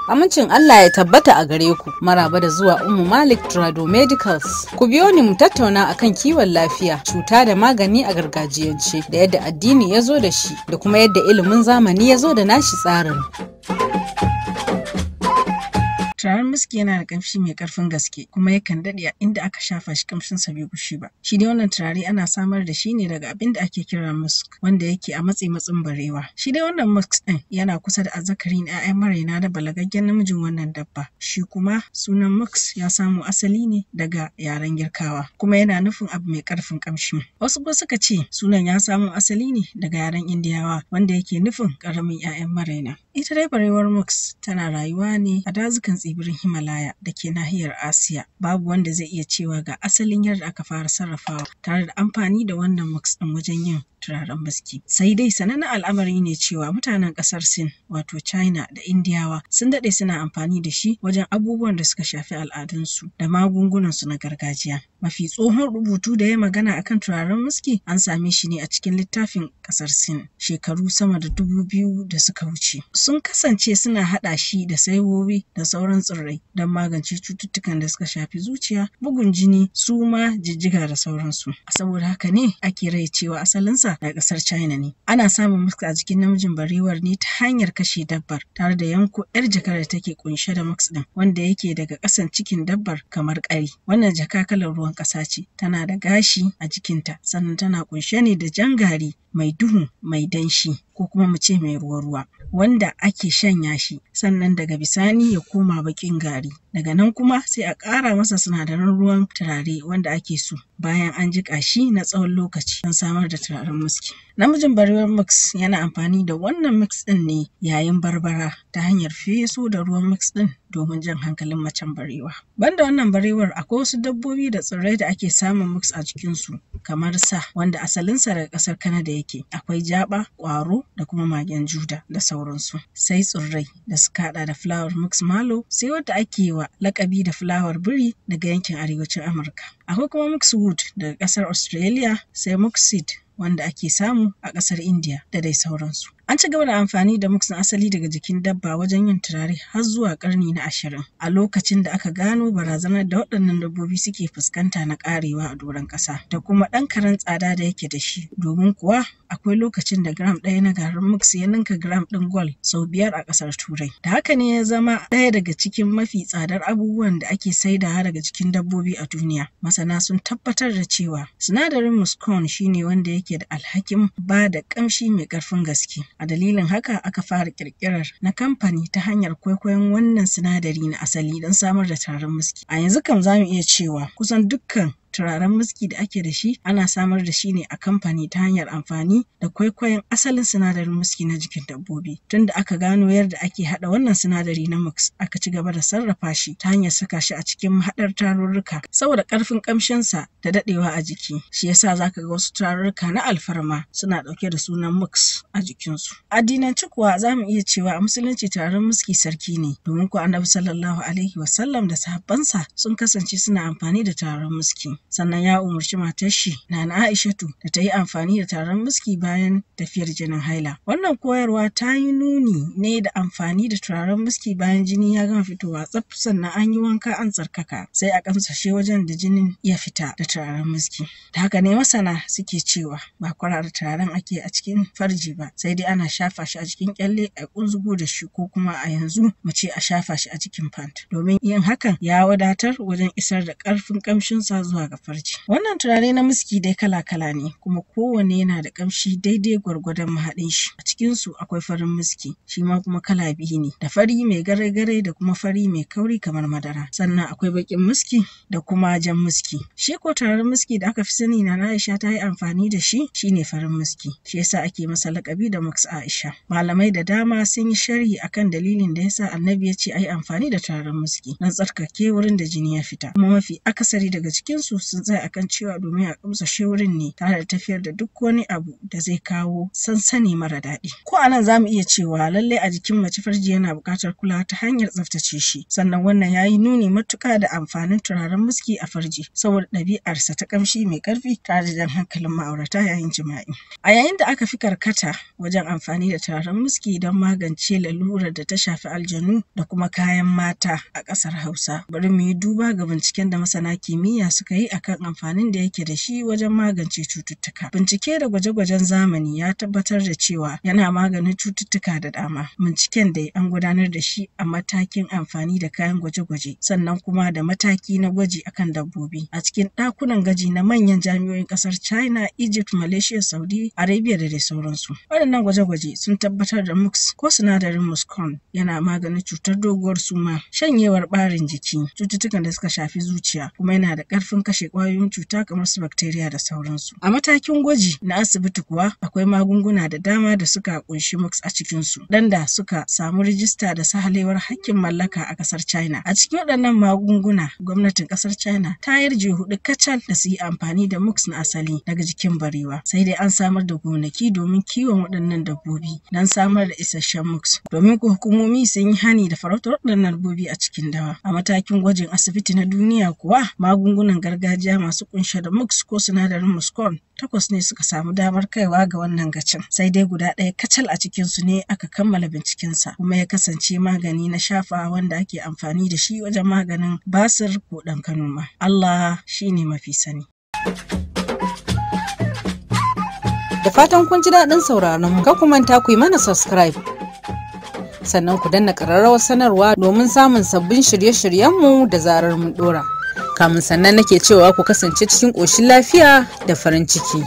Amincin Allah ya tabbata a gare ku. Maraba da zuwa Ummu Malik Trado Medicals. Ku biyo ni mu tattauna akan kiwon lafiya, cuta da magani a gargajiyance, da yadda addini ya zo da shi, da kuma yadda ilimin zamani ya zo da nashi tsarin. Turaren miski yana da ƙamshi mai ƙarfin gaske kuma yakan daɗe a inda aka shafa shi ƙamshinsa bai gushe ba. Shi dai wannan turare ana samar da shi ne daga abin da ake kira musk, wanda yake a matsin barewa. Shi dai wannan musk ɗin yana kusa da azzakarin 'ya'yan maraina da balagaggen namijin wannan dabba. Shi kuma sunan musk ya samo asali ne daga yaren Girkawa kuma yana nufin abu mai ƙarfin ƙamshi. Wasu kuma suka ce sunan ya samo asali ne daga yaren Indiyawa wanda yake nufin ƙaramin 'ya'yan maraina. Ita dai barewar musk tana rayuwa ne a dazukan tsibirin Himalaya da ke nahiyar Asiya. Babu wanda zai iya cewa ga asalin yadda aka fara sarrafawa tare da amfani da wannan musk ɗin wajen yin turaren miski. Sai dai sanannen al'amari ne cewa mutanen ƙasar Sin wato China da Indiyawa sun daɗe suna amfani da shi wajen abubuwan da suka shafi al'adunsu da magungunansu na gargajiya. Mafi tsohon rubutu da ya magana akan turaren miski an same shi ne a cikin littafin ƙasar Sin shekaru sama da 2000 da suka wuce. Sun kasance suna haɗa shi da saiwowi da sauran tsirrai don magance cututtukan da suka shafi zuciya, bugun jini, suma, jijjiga da sauransu. Saboda haka ne ake rai cewa asalinsa daga ƙasar China ne. Ana samun musk a jikin namijin barewar ne ta hanyar kashe dabbar tare da yanko 'yar jakar da take kunshe da musk ɗin wanda yake daga ƙasan cikin dabbar kamar ƙari. Wannan jaka kalar ruwan ƙasa ce, tana da gashi a jikinta sannan tana kunshe ne da jan gari mai duhu mai danshi ko kuma mu ce mai ruwa-ruwa wanda ake shanya shi sannan daga bisani ya koma baƙin gari. Daga nan kuma sai a ƙara masa sinadaran ruwan turare wanda ake so bayan an jiƙa shi na tsawon lokaci don samar da turaren miski. Namijin barewar musk yana amfani da wannan mix ɗin ne yayin barbara ta hanyar feso da ruwan mix ɗin domin jan hankalin macen barewa. Banda wannan barewar akwai wasu dabbobi da tsirrai da ake samun mix a jikinsu kamar sa wanda asalinsa daga ƙasar Canada yake. Akwai jaba, ƙwaro da kuma magen juda da sauransu. Sai tsirrai da suka haɗa da fulawar mix malo, sai wadda ake wa lakabi da fulawar biri daga yankin arewacin Amurka. Akwai kuma mix wood daga ƙasar Australia, sai mix seed wanda ake samu a ƙasar India da dai sauransu. An ci gaba da amfani da mix na asali daga jikin dabba wajen yin turare har zuwa ƙarni na 20 a lokacin da aka gano barazanar da waɗannan dabbobi suke fuskanta na ƙarewa a doron ƙasa da kuma ɗan karen tsada da yake da shi, domin kuwa akwai lokacin da gram ɗaya na garin mix ya ninka gram ɗin gwal sau 5 a ƙasar Turai. Da haka ne ya zama ɗaya daga cikin mafi tsadar abubuwan da ake saidawa daga cikin dabbobi a duniya. Masana sun tabbatar da cewa sinadarin muskon shine wanda yake da alhakin ba da ƙamshi mai ƙarfin gaske. A dalilin haka aka fara ƙirƙirar na kamfani ta hanyar kwaikwayon wannan sinadari na asali don samar da turaren miski. A yanzu kam za mu iya cewa kusan dukkan turaren miski da ake da shi ana samar da shi ne a kamfani ta hanyar amfani da kwaikwayon asalin sinadarin miski na jikin dabbobi. Tunda aka gano yadda ake haɗa wannan sinadari na mix, aka ci gaba da sarrafa shi ta hanyar saka shi a cikin mahaɗar tarurruka saboda ƙarfin ƙamshinsa da daɗewa a jiki. Shi yasa zaka ga wasu tarurruka na alfarma suna ɗauke da sunan mix a jikinsu. Addinance kuwa za mu iya cewa a musulunci turaren miski sarki ne, domin kuwa Annabi sallallahu alaihi wasallam da sahabbansa sun kasance suna amfani da turaren miski. Sannan ya umarci matar shi Nana Aishatu da ta yi amfani da turaren miski bayan tafiyar jinin haila. Wannan koyarwa ta yi nuni ne da amfani da turaren miski bayan jini ya gama fitowa tsaf, sannan an yi wanka an tsarkaka sai a kamsashe wajen da jinin ya fita da turaren miski. Da haka ne masana suke cewa ba kwarara turaren ake a cikin farji ba, sai dai ana shafa shi a cikin kyalle a kunzugu da shi ko kuma a yanzu mu ce a shafa shi a cikin pant. Domin yin hakan ya wadatar wajen isar da ƙarfin ƙamshinsa zuwa ga farji. Wannan turare na miski dai kala-kala ne kuma kowanne yana da ƙamshi daidai gwargwadon mahaɗin shi. A cikin su akwai farin miski, shi ma kuma kala biyu ne, da fari mai gare-gare da kuma fari mai kauri kamar madara. Sannan akwai baƙin miski da kuma jan miski. Shi ko turaren miski da aka fi sani na Aisha ta yi amfani da shi shine farin miski. Shi yasa ake masa laƙabi da Mux Aisha. Malamai da dama sun yi sharhi akan dalilin da yasa Annabi ya ce a yi amfani da turaren miski don tsarkake wurin da jini ya fita. Kuma mafi akasari daga cikin su sun tsaya akan cewa domin a kamsashe wurin ne tare da tafiyar da duk wani abu da zai kawo sansani mara daɗi. Ko a nan za mu iya cewa lallai a jikin mace farji yana buƙatar kulawa ta hanyar tsaftace shi, sannan wannan ya yi nuni matuƙa da amfanin turaren miski a farji saboda ɗabi'arsa ta ƙamshi mai ƙarfi tare da jan hankalin ma'aurata yayin jima'i. A yayin da aka fi karkata wajen amfani da turaren miski don magance lalurar da ta shafi aljanu da kuma kayan mata a ƙasar Hausa, bari mu yi duba ga binciken da masana kimiyya suka yi akan amfanin da yake da shi wajen magance cututtuka. Bincike da gwaje-gwajen zamani ya tabbatar da cewa yana maganin cututtuka da dama. Binciken dai an gudanar da shi a matakin amfani da kayan gwaje-gwaje, sannan kuma da mataki na gwaji akan dabbobi a cikin ɗakunan gwaji na manyan jami'o'in ƙasar China, Egypt, Malaysia, Saudi Arabia da dai sauransu. Waɗannan gwaje-gwaje sun tabbatar da mux ko sinadarin muscon yana maganin cutar doguwar suma, shanyewar ɓarin jiki, cututtukan da suka shafi zuciya, kuma yana da ƙarfin kashe ƙwayoyin cuta kamar su bacteria da sauransu. A matakin gwaji na asibiti kuwa akwai magunguna da dama da suka ƙunshi mux a cikinsu, waɗanda suka samu rijista da sahalewar hakkin mallaka a ƙasar China. A cikin waɗannan magunguna, gwamnatin ƙasar China ta yarje 4 kacal da su yi amfani da mux na asali daga jikin barewa. Sai dai an samar da gonaki domin kiwon waɗannan dabbobi don samar da isasshen mux. Domin ko hukumomi sun yi hani da farautar waɗannan dabbobi a cikin dawa. A matakin gwajin asibiti na duniya kuwa magungunan gargajiya masu kunshe da mux ko sinadarin muscon 8 ne suka samu damar kaiwa ga wannan gacin. Sai dai guda ɗaya kacal a cikinsu ne aka kammala bincikensa kuma ya kasance magani na shafa wanda ake amfani da shi wajen maganin basir ko ɗan kanoma. Allah shine mafi sani. Da fatan kun ji daɗin sauraron mu, kar ku manta ku yi mana subscribe. Sannan ku danna ƙararrawar sanarwa domin samun sabbin shirye-shiryenmu da zarar mun ɗora. Kamun sannan nake cewa ku kasance cikin ƙoshin lafiya da farin ciki.